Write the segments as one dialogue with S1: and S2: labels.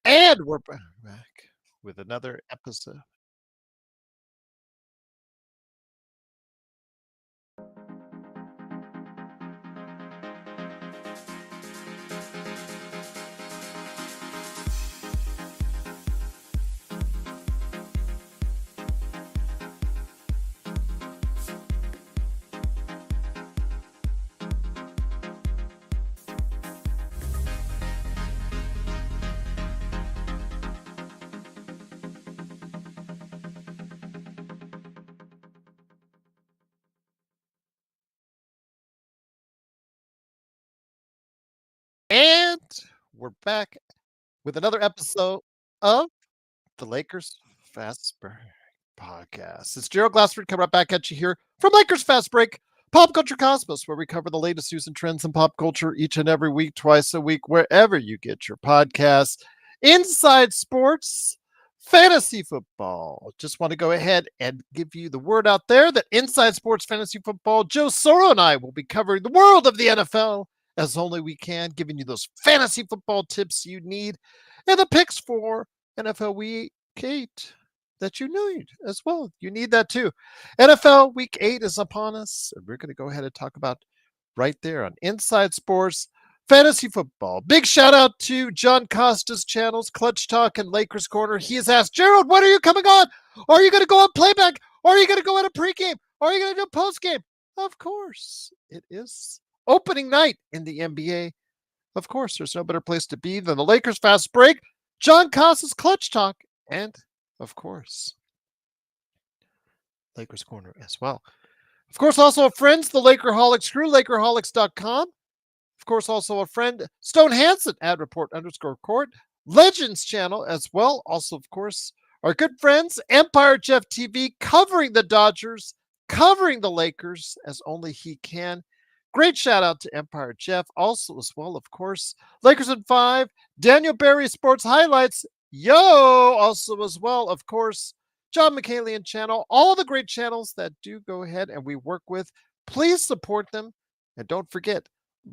S1: And we're back with another episode. And we're back with another episode of the Lakers Fast Break Podcast. It's Gerald Glassford coming right back at you here from Lakers Fast Break, Pop Culture Cosmos, where we cover the latest news and trends in pop culture each and every week, twice a week, wherever you get your podcasts. Inside sports, fantasy football. Just want to go ahead and give you the word out there that Inside Sports Fantasy Football, Joe Soro and I will be covering the world of the NFL as only we can, giving you those fantasy football tips you need and the picks for NFL Week 8 that you need as well. You need that too. NFL Week 8 is upon us, and we're going to go ahead and talk about right there on Inside Sports Fantasy Football. Big shout out to John Costa's channels, Clutch Talk and Lakers Corner. He has asked, Gerald, when are you coming on? Are you going to go on playback? Are you going to go on a pregame? Are you going to do a postgame? Of course, it is opening night in the NBA. Of course, there's no better place to be than the Lakers Fast Break, John Costa's Clutch Talk, and, of course, Lakers Corner as well. Of course, also our friends, the Lakerholics crew, Lakerholics.com. Of course, also a friend, Stone Hansen, @report_court, Legends channel as well. Also, of course, our good friends, Empire Jeff TV, covering the Dodgers, covering the Lakers as only he can. Great shout out to Empire Jeff. Also, as well, of course, Lakers in 5, Daniel Barry Sports Highlights. Yo! Also, as well, of course, John McCalian channel. All the great channels that do go ahead and we work with. Please support them. And don't forget,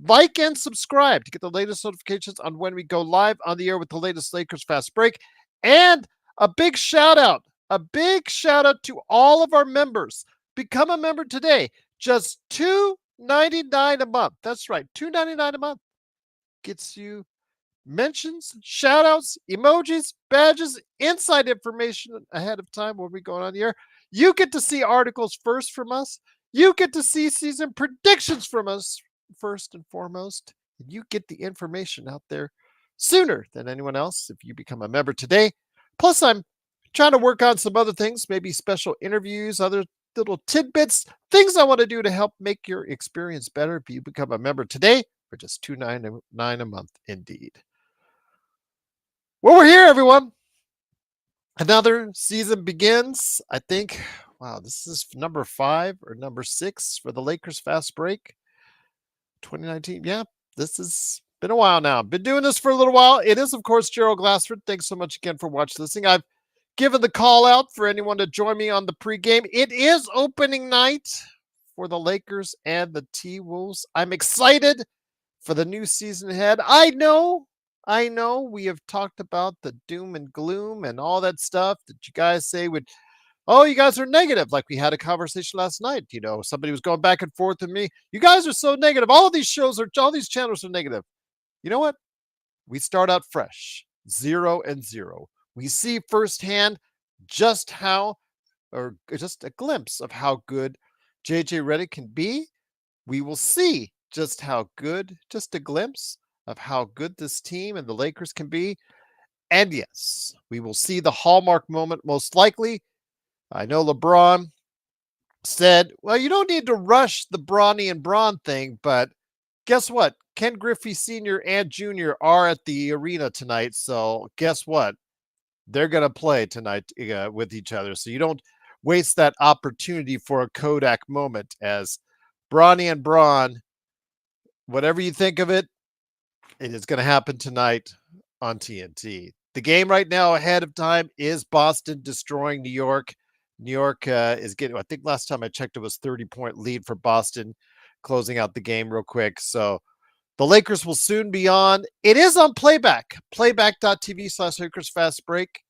S1: like and subscribe to get the latest notifications on when we go live on the air with the latest Lakers Fast Break. And a big shout out to all of our members. Become a member today. Just $2.99 a month. That's right, $2.99 a month gets you mentions, shout outs, emojis, badges, inside information ahead of time when we go on the air. You get to see articles first from us. You get to see season predictions from us first and foremost. And you get the information out there sooner than anyone else if you become a member today. Plus, I'm trying to work on some other things, maybe special interviews, other little tidbits, things I want to do to help make your experience better if you become a member today for just $2.99 a month indeed. Well, we're here, everyone. Another season begins. I think, wow, this is number 5 or number 6 for the Lakers Fast Break 2019. Yeah, this has been a while now. Been doing this for a little while. It is, of course, Gerald Glassford. Thanks so much again for watching this thing. I've given the call out for anyone to join me on the pregame. It is opening night for the Lakers and the T-Wolves. I'm excited for the new season ahead. I know we have talked about the doom and gloom and all that stuff that you guys say would, oh, you guys are negative. Like we had a conversation last night. You know, somebody was going back and forth with me. You guys are so negative. All these channels are negative. You know what? We start out fresh, 0-0. We see firsthand just how, or just a glimpse of how good JJ Redick can be. We will see just how good, just a glimpse of how good this team and the Lakers can be. And yes, we will see the hallmark moment most likely. I know LeBron said, well, you don't need to rush the Bronny and Braun thing, but guess what? Ken Griffey Sr. and Jr. are at the arena tonight. So guess what? They're going to play tonight with each other. So you don't waste that opportunity for a Kodak moment as Bronny and Braun, whatever you think of it, it is going to happen tonight on TNT. The game right now ahead of time is Boston destroying New York. New York is getting, I think last time I checked, it was 30-point lead for Boston, closing out the game real quick. So The Lakers will soon be on. It is on playback, playback.tv/Lakers Fast Break.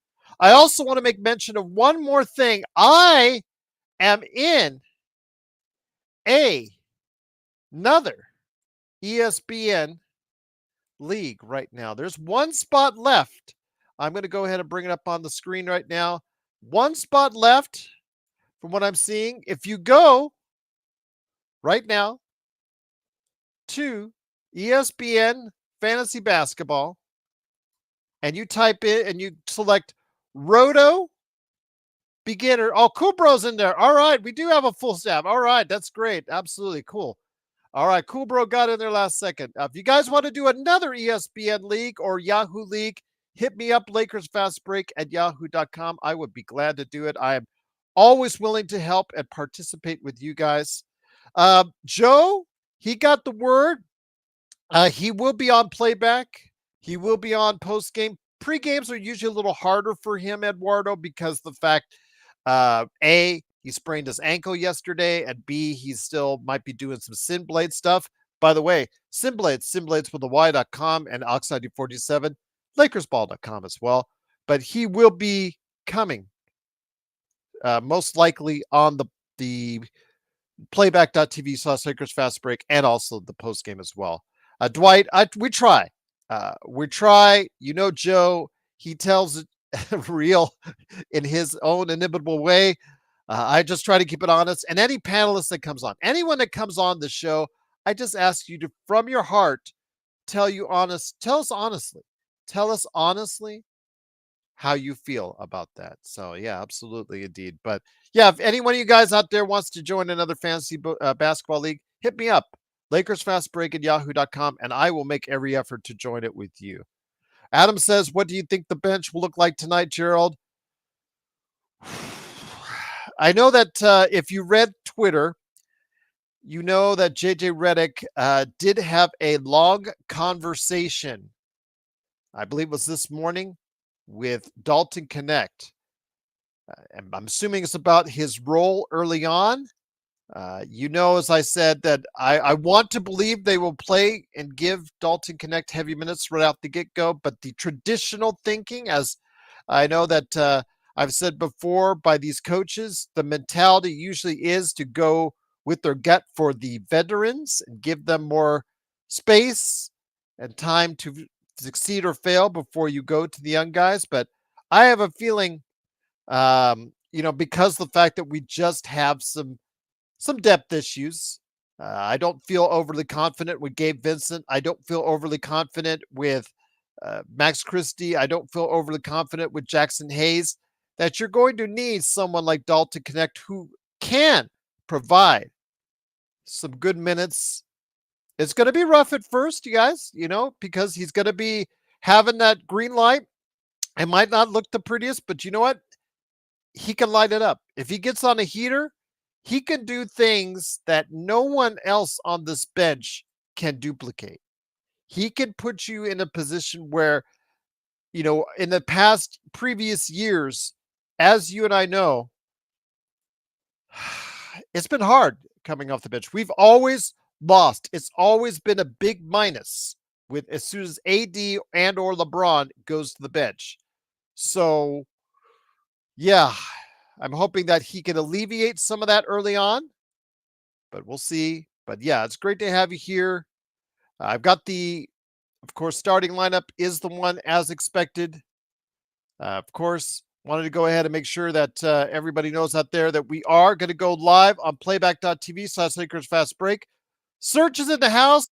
S1: I also want to make mention of one more thing. I am in another ESPN league right now. There's one spot left. I'm going to go ahead and bring it up on the screen right now. One spot left from what I'm seeing. If you go right now to ESPN Fantasy Basketball and you type in and you select Roto Beginner. Oh, Cool Bro's in there. All right. We do have a full staff. All right. That's great. Absolutely cool. All right. Cool Bro got in there last second. If you guys want to do another ESPN league or Yahoo league, hit me up, LakersFastBreak@yahoo.com. I would be glad to do it. I am always willing to help and participate with you guys. Joe, he got the word. He will be on playback. He will be on post game. Pre-games are usually a little harder for him, Eduardo, because the fact, A, he sprained his ankle yesterday, and B, he still might be doing some Sinblade stuff. By the way, Sinblades with a Y.com and Oxide47, LakersBall.com as well. But he will be coming, most likely on the playback.tv/Lakers Fast Break and also the post game as well. Dwight, we try. You know, Joe, he tells it real in his own inimitable way. I just try to keep it honest. And any panelist that comes on, anyone that comes on the show, I just ask you to, from your heart, tell us honestly how you feel about that. So yeah, absolutely, indeed. But yeah, if any one of you guys out there wants to join another fantasy basketball league, hit me up, LakersFastBreak@yahoo.com, and I will make every effort to join it with you. Adam says, what do you think the bench will look like tonight, Gerald? I know that if you read Twitter, you know that JJ Redick did have a long conversation, I believe it was this morning, with Dalton Connect. And I'm assuming it's about his role early on. You know, as I said, that I want to believe they will play and give Dalton Connect heavy minutes right out the get-go, but the traditional thinking, as I know that I've said before by these coaches, the mentality usually is to go with their gut for the veterans and give them more space and time to succeed or fail before you go to the young guys. But I have a feeling, because the fact that we just have some depth issues. I don't feel overly confident with Gabe Vincent. I don't feel overly confident with Max Christie. I don't feel overly confident with Jackson Hayes. That you're going to need someone like Dalton Connect who can provide some good minutes. It's going to be rough at first, you guys, because he's going to be having that green light. It might not look the prettiest, but you know what? He can light it up. If he gets on a heater, he can do things that no one else on this bench can duplicate. He can put you in a position where, in the previous years, as you and I know, it's been hard coming off the bench. We've always lost. It's always been a big minus with as soon as AD and or LeBron goes to the bench. So, yeah, I'm hoping that he can alleviate some of that early on, but we'll see. But yeah, it's great to have you here. I've got of course, starting lineup is the one as expected. Of course, wanted to go ahead and make sure that everybody knows out there that we are going to go live on playback.tv/Lakers Fast Break. Search is in the house.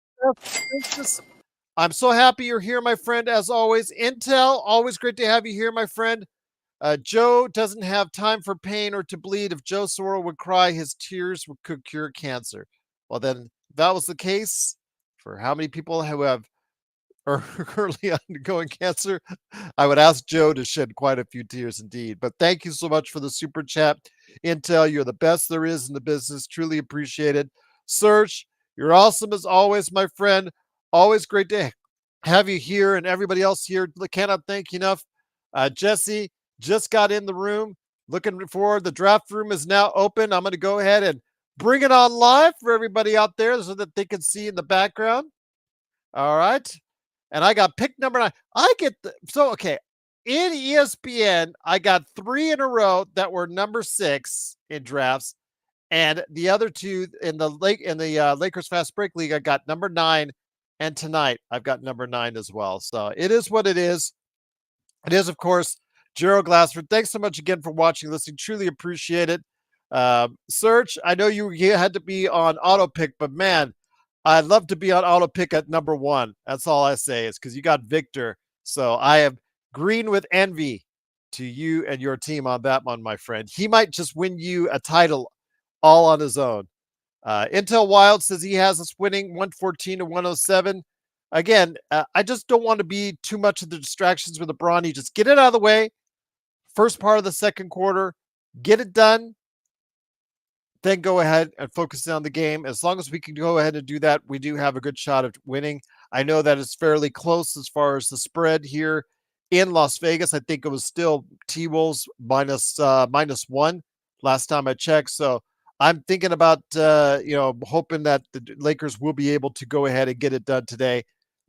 S1: I'm so happy you're here, my friend, as always. Intel, always great to have you here, my friend. Joe doesn't have time for pain or to bleed. If Joe Soro would cry, his tears could cure cancer. Well, then, if that was the case, for how many people who are currently undergoing cancer, I would ask Joe to shed quite a few tears indeed. But thank you so much for the super chat. Intel, you're the best there is in the business. Truly appreciated. Serge, you're awesome as always, my friend. Always great to have you here, and everybody else here. Cannot thank you enough. Jesse just got in the room. Looking forward. The draft room is now open. I'm going to go ahead and bring it on live for everybody out there so that they can see in the background. All right. And I got pick number 9. I get okay. In ESPN, I got 3 in a row that were number 6 in drafts, and the other 2 in the Lakers Fast Break League, I got number 9, and tonight I've got number 9 as well. So it is what it is. It is, of course, Gerald Glassford. Thanks so much again for watching, listening. Truly appreciate it. Serge, I know you had to be on auto pick, but man, I'd love to be on auto pick at number 1. That's all I say is because you got Victor. So I am green with envy to you and your team on that one, my friend. He might just win you a title all on his own. Intel Wild says he has us winning 114 to 107. Again, I just don't want to be too much of the distractions with LeBron. You just get it out of the way. First part of the second quarter, get it done, then go ahead and focus on the game. As long as we can go ahead and do that, we do have a good shot of winning. I know that it's fairly close as far as the spread here in Las Vegas. I think it was still T-Wolves -1 last time I checked. So I'm thinking about hoping that the Lakers will be able to go ahead and get it done today.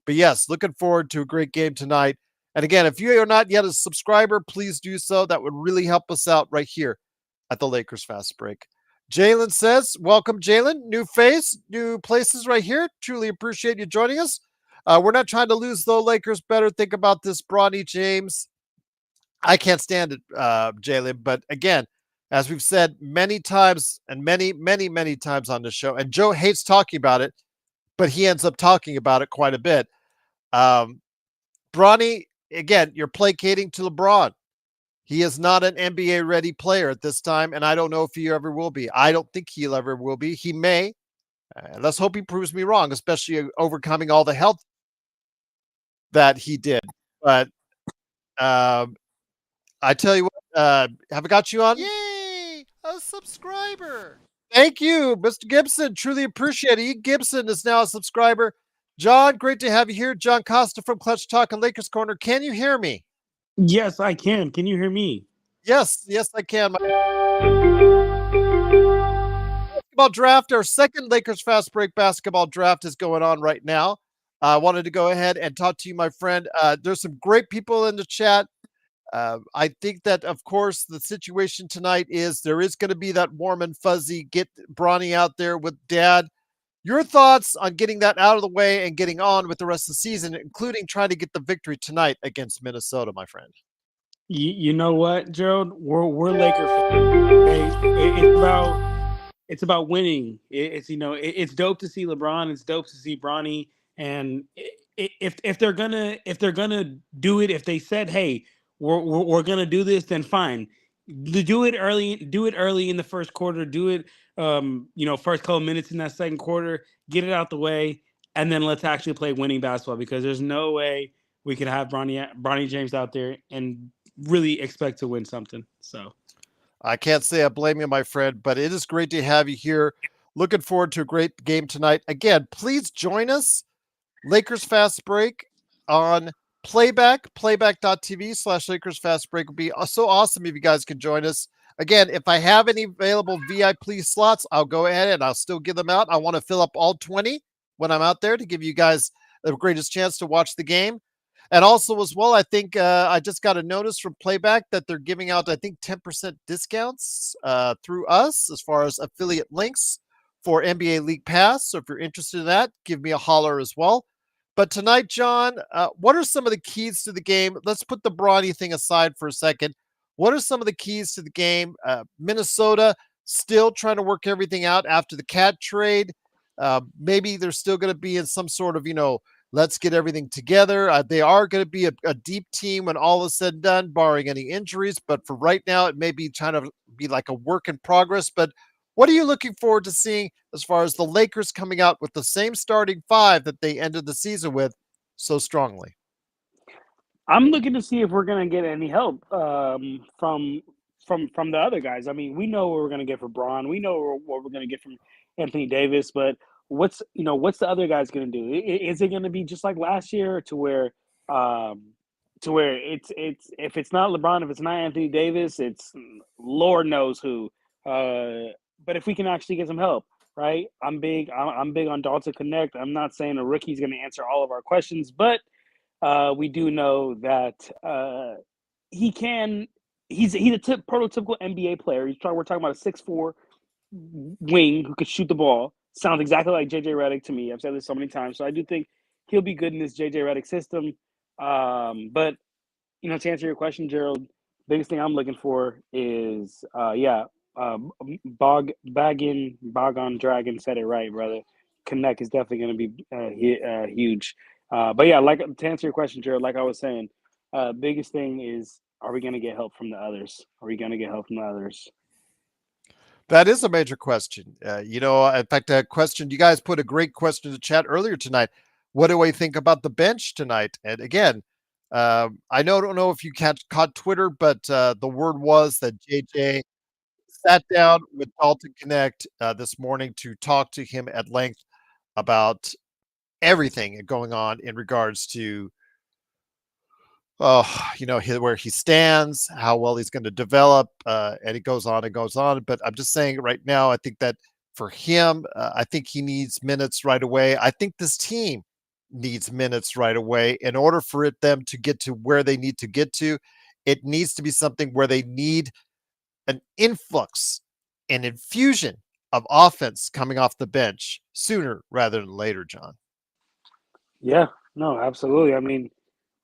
S1: But yes, looking forward to a great game tonight. And again, if you are not yet a subscriber, please do so. That would really help us out right here at the Lakers Fast Break. Jalen says, welcome, Jalen. New face, new places right here. Truly appreciate you joining us. We're not trying to lose, though. Lakers better think about this Bronny James. I can't stand it, Jalen. But again, as we've said many times and many, many, many times on this show, and Joe hates talking about it, but he ends up talking about it quite a bit. Bronny, again, you're placating to LeBron. He is not an NBA ready player at this time, and I don't know if he ever will be. I don't think he'll ever will be. He may. Let's hope he proves me wrong, especially overcoming all the health that he did. But I tell you what, have I got you on? Yay! A subscriber. Thank you, Mr. Gibson. Truly appreciate it. E. Gibson is now a subscriber. John, great to have you here. John Costa from Clutch Talk and Lakers Corner. Can you hear me?
S2: Yes, I can. Can you hear me?
S1: Yes, I can. Basketball draft, our second Lakers Fast Break basketball draft is going on right now. I wanted to go ahead and talk to you, my friend. There's some great people in the chat. I think that, of course, the situation tonight is there is going to be that warm and fuzzy, get Bronny out there with dad. Your thoughts on getting that out of the way and getting on with the rest of the season, including trying to get the victory tonight against Minnesota, my friend.
S2: You know what, Gerald? We're Laker fans. It's about winning. It's dope to see LeBron. It's dope to see Bronny. And if they're gonna do it, if they said, hey, we're gonna do this, then fine. Do it early. Do it early in the first quarter. Do it. First couple minutes in that second quarter. Get it out the way, and then let's actually play winning basketball. Because there's no way we could have Bronny James out there and really expect to win something. So
S1: I can't say I blame you, my friend, but it is great to have you here. Looking forward to a great game tonight. Again, please join us, Lakers Fast Break, on playback.tv/Lakers Fast Break. Would be so awesome if you guys could join us. Again, if I have any available VIP slots, I'll go ahead and I'll still give them out. I want to fill up all 20 when I'm out there to give you guys the greatest chance to watch the game. And also, as well, I think I just got a notice from Playback that they're giving out, I think, 10% discounts through us as far as affiliate links for NBA League Pass. So if you're interested in that, give me a holler as well. But tonight, John, what are some of the keys to the game? Let's put the Bronny thing aside for a second. What are some of the keys to the game? Minnesota still trying to work everything out after the Cat trade. Maybe they're still going to be in some sort of, let's get everything together. They are going to be a deep team when all is said and done, barring any injuries. But for right now, it may be trying to be like a work in progress. But what are you looking forward to seeing as far as the Lakers coming out with the same starting 5 that they ended the season with so strongly?
S2: I'm looking to see if we're gonna get any help from the other guys. I mean, we know what we're gonna get for Braun. We know what we're gonna get from Anthony Davis. But what's the other guys gonna do? Is it gonna be just like last year um, to where it's if it's not LeBron, if it's not Anthony Davis, it's Lord knows who. But if we can actually get some help, right? I'm big on Dalton Connect. I'm not saying a rookie's going to answer all of our questions, but we do know that he can. He's a prototypical NBA player. We're talking about a 6'4" wing who could shoot the ball. Sounds exactly like JJ Redick to me. I've said this so many times, so I do think he'll be good in this JJ Redick system. But to answer your question, Gerald, biggest thing I'm looking for is, Bogon Dragon said it right, brother. Connect is definitely going to be huge. But yeah, like to answer your question, Gerald, like I was saying, biggest thing is, are we going to get help from the others? Are we going to get help from the others?
S1: That is a major question. In fact, a question, you guys put a great question in the chat earlier tonight. What do I think about the bench tonight? And again, don't know if you caught Twitter, but the word was that JJ sat down with Dalton Connect this morning to talk to him at length about everything going on in regards to where he stands, how well he's going to develop, and it goes on and goes on. But I'm just saying right now, I think that for him, I think he needs minutes right away. I think this team needs minutes right away in order for them to get to where they need to get to. It needs to be something where they need an influx, an infusion of offense coming off the bench sooner rather than later, John.
S2: Yeah, no, absolutely. I mean,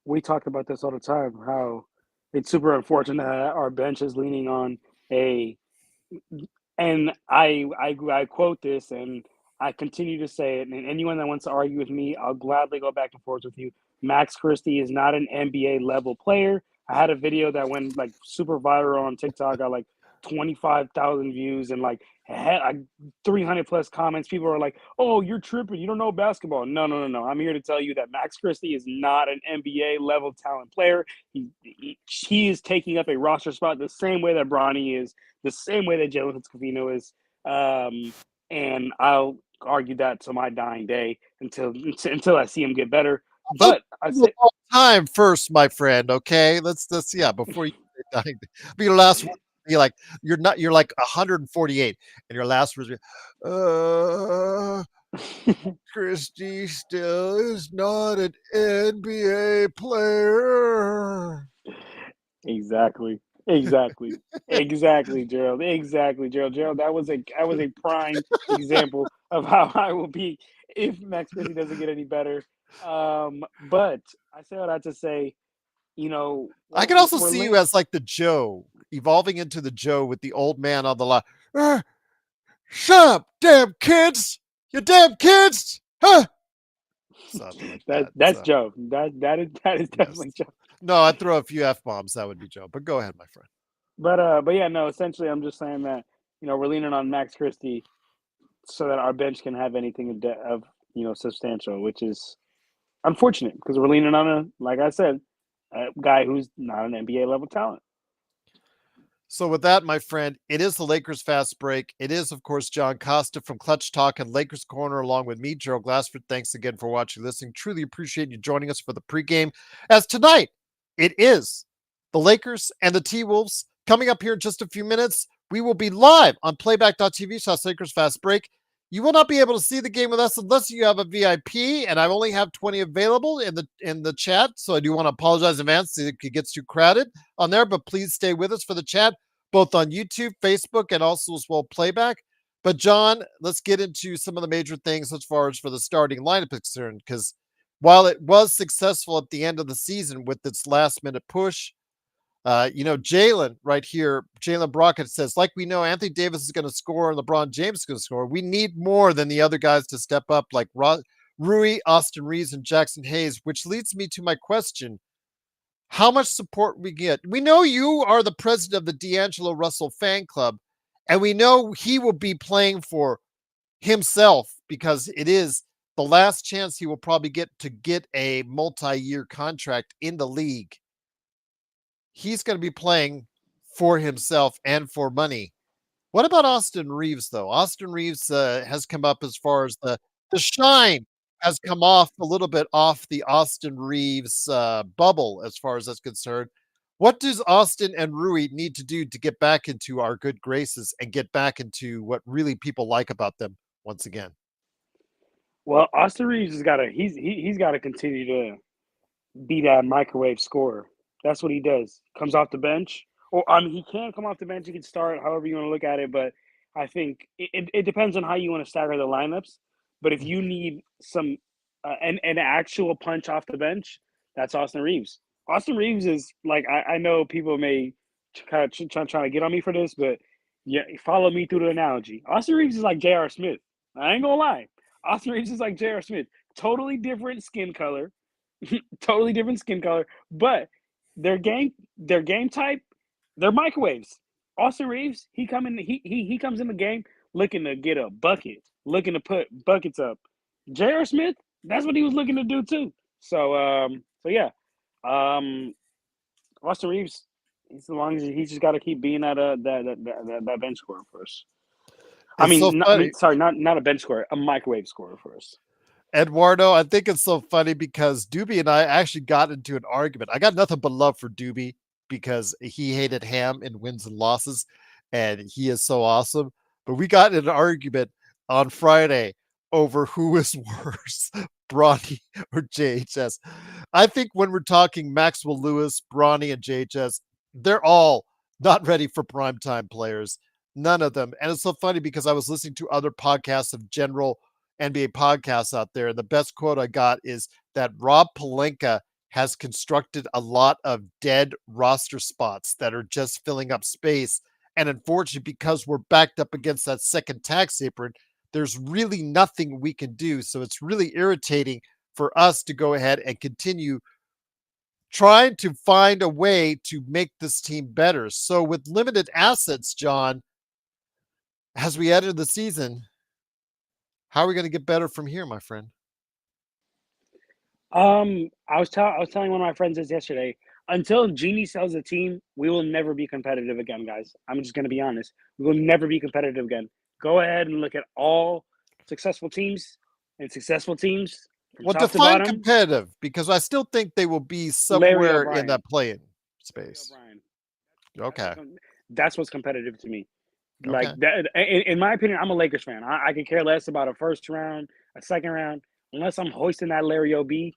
S2: we talk about this all the time, how it's super unfortunate that our bench is leaning on a and I quote this, and I continue to say it. And anyone that wants to argue with me, I'll gladly go back and forth with you. Max Christie is not an NBA level player. I had a video that went like super viral on TikTok, got like 25,000 views and like had like 300 plus comments. People are like, "Oh, you're tripping. You don't know basketball." No, no, no, no. I'm here to tell you that Max Christie is not an NBA level talent player. He is taking up a roster spot the same way that Bronny is, the same way that Jalen Scavino is. And I'll argue that to my dying day until I see him get better. But I say,
S1: Time first, my friend. Okay, let's yeah. Before you say dying, be your last word. Be like you're like 148, and your last words. Christie still is not an NBA player.
S2: exactly, exactly, Gerald, exactly, Gerald. That was a prime example of how I will be if Max Christie doesn't get any better. But I say all that to say,
S1: I can also see you as like the Joe, evolving into the Joe with the old man on the line. Shut up, damn kids! You damn kids! Huh? Something like that.
S2: That's Joe. That is
S1: Yes.
S2: definitely Joe.
S1: No, I'd throw a few F bombs. That would be Joe. But go ahead, my friend.
S2: But yeah, no. Essentially, I'm just saying that we're leaning on Max Christie so that our bench can have anything of substantial, which is unfortunate because we're leaning on like I said, a guy who's not an NBA level talent.
S1: So with that, my friend, it is the Lakers Fast Break. It is, of course, John Costa from Clutch Talk and Lakers Corner, along with me, Gerald Glassford. Thanks again for watching, listening. Truly appreciate you joining us for the pregame. As tonight, it is the Lakers and the T-Wolves. Coming up here in just a few minutes, we will be live on playback.tv/ Lakers Fast Break. You will not be able to see the game with us unless you have a VIP, and I only have 20 available in the chat. So I do want to apologize in advance if it gets too crowded on there, but please stay with us for the chat, both on YouTube, Facebook, and also as well playback. But John, let's get into some of the major things as far as for the starting lineup is concerned, because while it was successful at the end of the season with its last minute push, Jalen right here, Jalen Brockett says, like we know, Anthony Davis is going to score and LeBron James is going to score. We need more than the other guys to step up, like Rui, Austin Reeves, and Jackson Hayes, which leads me to my question. How much support we get? We know you are the president of the D'Angelo Russell fan club, and we know he will be playing for himself because it is the last chance he will probably get a multi-year contract in the league. He's going to be playing for himself and for money. What about Austin Reeves, though? Austin Reeves has come up as far as the shine has come off a little bit off the Austin Reeves bubble as far as that's concerned. What does Austin and Rui need to do to get back into our good graces and get back into what really people like about them once again.
S3: Well, Austin Reeves has got to he's got to continue to be that microwave scorer. That's what he does. Comes off the bench, or I mean, he can come off the bench. He can start, however you want to look at it. But I think it depends on how you want to stagger the lineups. But if you need some an actual punch off the bench, that's Austin Reeves. Austin Reeves is like I know people may kind of trying to get on me for this, but yeah, follow me through the analogy. Austin Reeves is like J.R. Smith. I ain't gonna lie. Austin Reeves is like J.R. Smith. Totally different skin color, totally different skin color, but their game type, they're microwaves. Austin Reeves, he comes in the game looking to get a bucket, looking to put buckets up. J.R. Smith, that's what he was looking to do too. So yeah, um, Austin Reeves, as long as he's just got to keep being that bench scorer for us.
S1: It's so funny.
S3: Sorry, not a bench scorer, a microwave scorer for us.
S1: Eduardo, I think it's so funny because Doobie and I actually got into an argument. I got nothing but love for Doobie because he hated Ham in wins and losses, and he is so awesome. But we got in an argument on Friday over who is worse, Bronny or JHS. I think when we're talking Maxwell Lewis, Bronny, and JHS, they're all not ready for primetime players. None of them. And it's so funny because I was listening to other podcasts of general NBA podcasts out there. And the best quote I got is that Rob Pelinka has constructed a lot of dead roster spots that are just filling up space. And unfortunately, because we're backed up against that second tax apron, there's really nothing we can do. So it's really irritating for us to go ahead and continue trying to find a way to make this team better. So with limited assets, John, as we enter the season, how are we going to get better from here, my friend?
S3: I was telling one of my friends this yesterday. Until Genie sells the team, we will never be competitive again, guys. I'm just going to be honest. We will never be competitive again. Go ahead and look at all successful teams from
S1: Well,
S3: top to
S1: define
S3: bottom.
S1: competitive because I still think they will be
S3: Larry
S1: somewhere in
S3: O'Brien.
S1: that playing
S3: Larry
S1: space.
S3: O'Brien.
S1: Okay.
S3: That's what's competitive to me. Like
S1: Okay.
S3: that, in my opinion, I'm a Lakers fan. I could care less about a first round, a second round, unless I'm hoisting that Larry O'B.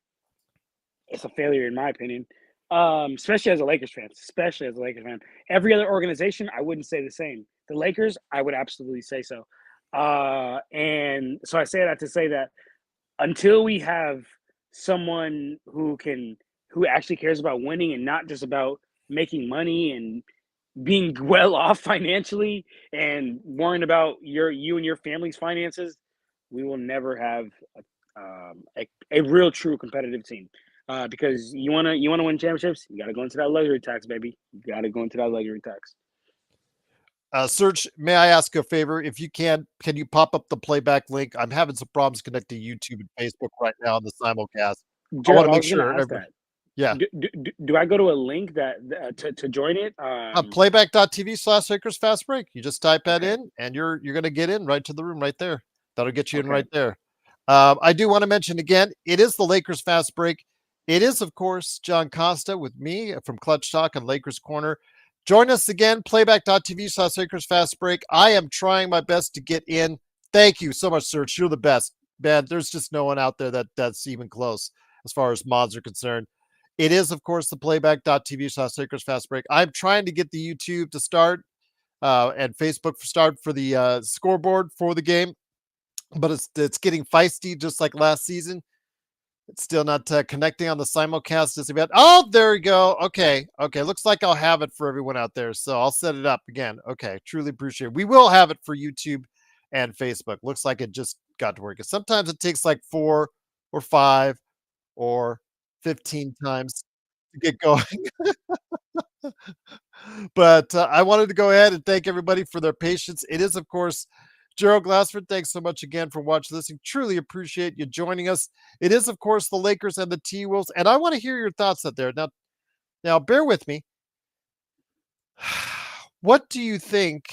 S3: It's a failure in my opinion. Especially as a Lakers fan. Especially as a Lakers fan. Every other organization, I wouldn't say the same. The Lakers, I would absolutely say so. And so I say that to say that until we have someone who actually cares about winning and not just about making money and being well off financially and worrying about you and your family's finances, we will never have a real true competitive team. Because you wanna win championships, you got to go into that luxury tax, baby. You got to go into that luxury tax.
S1: Serge, may I ask a favor? If you can you pop up the playback link? I'm having some problems connecting YouTube and Facebook right now on the simulcast. I want
S3: Gerald,
S1: to
S3: I
S1: make
S3: was going to
S1: sure
S3: ask
S1: every,
S3: that.
S1: yeah.
S3: Do I go to a link that to join it?
S1: Playback.tv/Lakers Fast Break. You just type that
S3: Okay.
S1: in and you're going to get in right to the room right there. That'll get you in
S3: Okay.
S1: right there. I do want to mention again, it is the Lakers Fast Break. It is, of course, John Costa with me from Clutch Talk and Lakers Corner. Join us again, playback.tv/Lakers Fast Break. I am trying my best to get in. Thank you so much, Serge. You're the best. Man, there's just no one out there that's even close as far as mods are concerned. It is, of course, the playback.tv/Lakers Fast Break. I'm trying to get the YouTube to start and Facebook to start for the scoreboard for the game, but it's getting feisty just like last season. It's still not connecting on the simulcast as yet. Oh, there we go. Okay. Looks like I'll have it for everyone out there. So I'll set it up again. Okay. Truly appreciate it. We will have it for YouTube and Facebook. Looks like it just got to work. Sometimes it takes like 4 or 5 or 15 times to get going. But I wanted to go ahead and thank everybody for their patience. It is, of course, Gerald Glassford. Thanks so much again for watching, listening. Truly appreciate you joining us. It is, of course, the Lakers and the T-Wolves, and I want to hear your thoughts out there. Now, bear with me. What do you think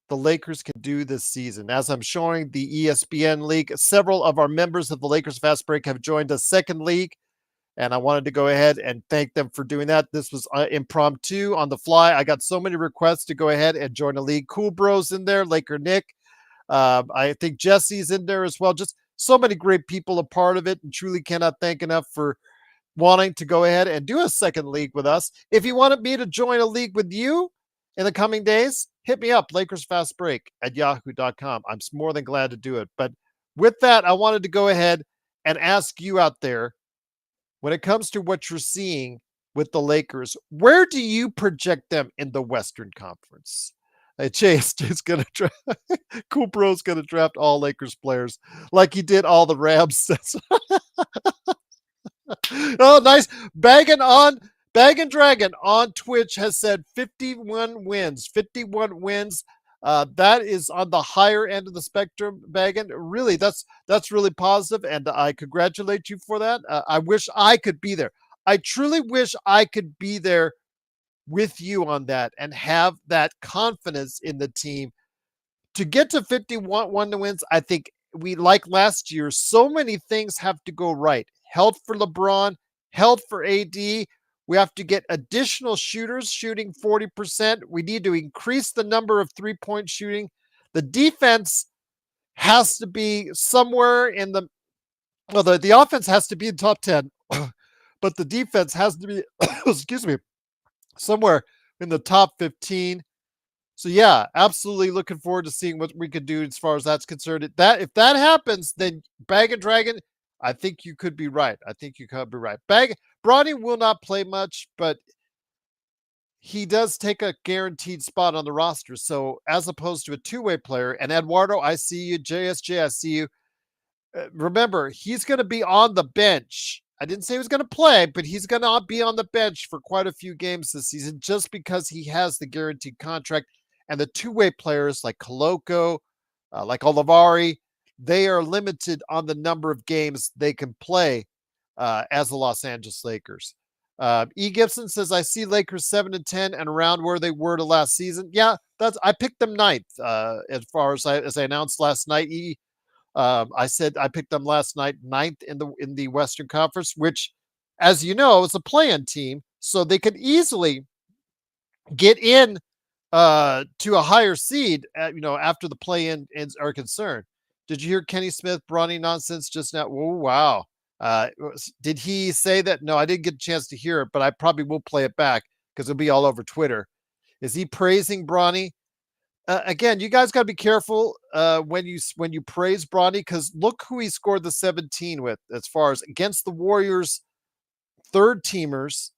S1: the Lakers can do this season? As I'm showing the ESPN league, several of our members of the Lakers Fast Break have joined a second league. And I wanted to go ahead and thank them for doing that. This was impromptu on the fly. I got so many requests to go ahead and join a league. Cool Bros in there, Laker Nick, I think Jesse's in there as well. Just so many great people a part of it, and truly cannot thank enough for wanting to go ahead and do a second league with us. If you wanted me to join a league with you in the coming days, hit me up, LakersFastBreak@yahoo.com. I'm more than glad to do it. But with that, I wanted to go ahead and ask you out there, when it comes to what you're seeing with the Lakers, where do you project them in the Western Conference? Chase is going to draft, Cool Bro's going to draft all Lakers players like he did all the Rams. Oh, nice. Bag and Dragon on Twitch has said 51 wins. 51 wins. That is on the higher end of the spectrum, Bagan. Really, that's really positive, and I congratulate you for that. I wish I could be there. I truly wish I could be there with you on that and have that confidence in the team to get to 51 to wins. I think we, like last year, so many things have to go right. Health for LeBron, health for AD. We have to get additional shooters shooting 40%. We need to increase the number of three-point shooting. The defense has to be somewhere in the, well, the offense has to be in top 10, but the defense has to be, excuse me, somewhere in the top 15. So yeah, absolutely looking forward to seeing what we could do as far as that's concerned. That if that happens, then Bag and Dragon, I think you could be right. I think you could be right. Bronny will not play much, but he does take a guaranteed spot on the roster. So as opposed to a two-way player, and Eduardo, I see you. JSJ, I see you. Remember, he's going to be on the bench. I didn't say he was going to play, but he's going to be on the bench for quite a few games this season just because he has the guaranteed contract. And the two-way players like Koloko, like Olivari, they are limited on the number of games they can play as the Los Angeles Lakers. E. Gibson says, I see Lakers 7-10 and around where they were to last season. Yeah, I picked them ninth as far as I announced last night. I said I picked them last night ninth in the Western Conference, which, as you know, is a play-in team, so they could easily get in to a higher seed, after the play-in are concerned. Did you hear Kenny Smith Bronny nonsense just now? Oh, wow. Did he say that? No, I didn't get a chance to hear it, but I probably will play it back because it'll be all over Twitter. Is he praising Bronny? Again, you guys got to be careful when you praise Bronny, because look who he scored the 17 with as far as against the Warriors third teamers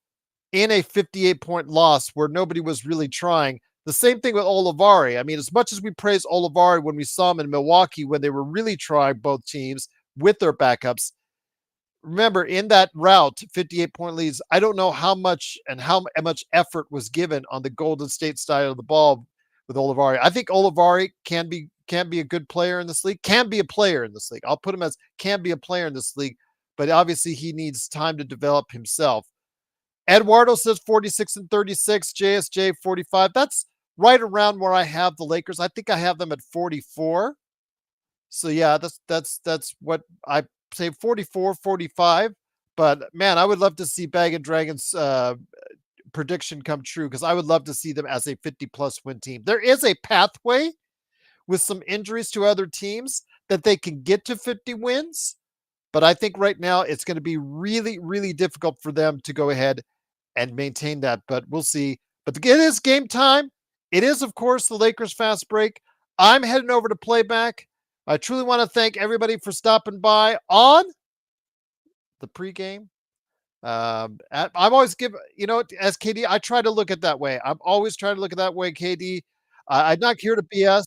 S1: in a 58-point loss where nobody was really trying. The same thing with Olivari. I mean, as much as we praise Olivari when we saw him in Milwaukee when they were really trying, both teams with their backups, remember in that route, 58-point leads, I don't know how much effort was given on the Golden State side of the ball with Olivari. I think Olivari can be a good player in this league, can be a player in this league. I'll put him as can be a player in this league, but obviously he needs time to develop himself. Eduardo says 46 and 36, JSJ 45. That's right around where I have the Lakers. I think I have them at 44. So yeah, that's what I say, 44, 45. But man, I would love to see Bag and Dragons prediction come true, because I would love to see them as a 50-plus win team. There is a pathway with some injuries to other teams that they can get to 50 wins. But I think right now it's going to be really, really difficult for them to go ahead and maintain that. But we'll see. But it is game time. It is, of course, the Lakers Fast Break. I'm heading over to playback. I truly want to thank everybody for stopping by on the pregame. I'm always as KD, I try to look at that way. I'm always trying to look at that way, KD. I'm not here to BS.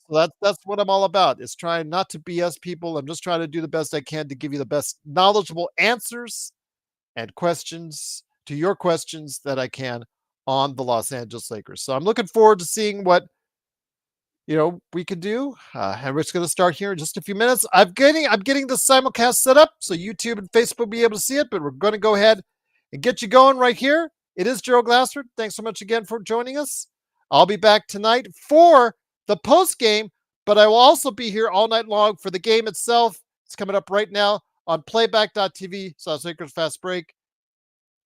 S1: So that's what I'm all about, is trying not to BS people. I'm just trying to do the best I can to give you the best knowledgeable answers and questions to your questions that I can on the Los Angeles Lakers. So I'm looking forward to seeing what we can do. And we're just going to start here in just a few minutes. I'm getting the simulcast set up so YouTube and Facebook will be able to see it, but we're going to go ahead and get you going right here. It is Gerald Glassford. Thanks so much again for joining us. I'll be back tonight for the post game, but I will also be here all night long for the game itself. It's coming up right now on playback.tv. South Lakers Fast Break.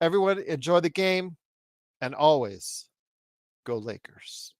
S1: Everyone enjoy the game, and always go Lakers.